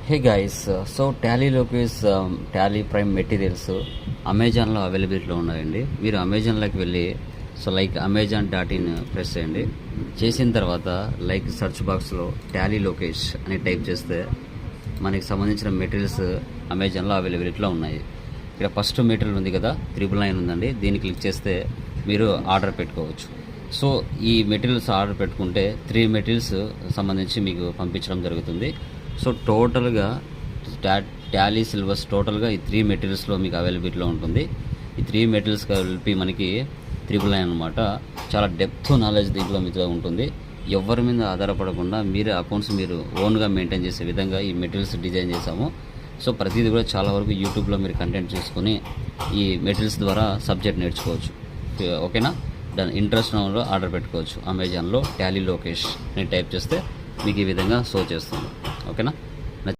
హే guys, so టాలీలోకి Tally Prime materials అమెజాన్లో అవైలబిలిటీలో ఉన్నాయండి. మీరు అమెజాన్లోకి వెళ్ళి లైక్ అమెజాన్.in ప్రెస్ చేయండి. చేసిన తర్వాత సెర్చ్ బాక్స్లో టాలీ లోకేష్ అని టైప్ చేస్తే మనకి సంబంధించిన మెటీరియల్స్ అమెజాన్లో అవైలబిలిటీలో ఉన్నాయి. ఇక్కడ ఫస్ట్ మెటీరియల్ ఉంది కదా, 999 ఉందండి. దీన్ని క్లిక్ చేస్తే మీరు ఆర్డర్ పెట్టుకోవచ్చు. సో ఈ మెటీరియల్స్ ఆర్డర్ పెట్టుకుంటే 3 మెటీరియల్స్ సంబంధించి మీకు పంపించడం జరుగుతుంది. సో టోటల్గా టాలీ సిలబస్ టోటల్గా ఈ 3 మెటీరియల్స్లో మీకు అవైలబిలిటీలో ఉంటుంది. ఈ 3 మెటీరియల్స్ కలిపి మనకి 999 అనమాట. చాలా డెప్త్ నాలెడ్జ్ దీంట్లో మీతో ఉంటుంది. ఎవరి మీద ఆధారపడకుండా మీరే అకౌంట్స్ మీరు ఓన్గా మెయింటైన్ చేసే విధంగా ఈ మెటీరియల్స్ డిజైన్ చేశాము. సో ప్రతిదీ కూడా చాలా వరకు యూట్యూబ్లో మీరు కంటెంట్ చూసుకొని ఈ మెటీరియల్స్ ద్వారా సబ్జెక్ట్ నేర్చుకోవచ్చు. ఓకేనా? దాని ఇంట్రెస్ట్ లో ఆర్డర్ పెట్టుకోవచ్చు. అమెజాన్లో టాలీ లోకేష్ అని టైప్ చేస్తే మీకు ఈ విధంగా షో చేస్తుంది. ఓకేనా?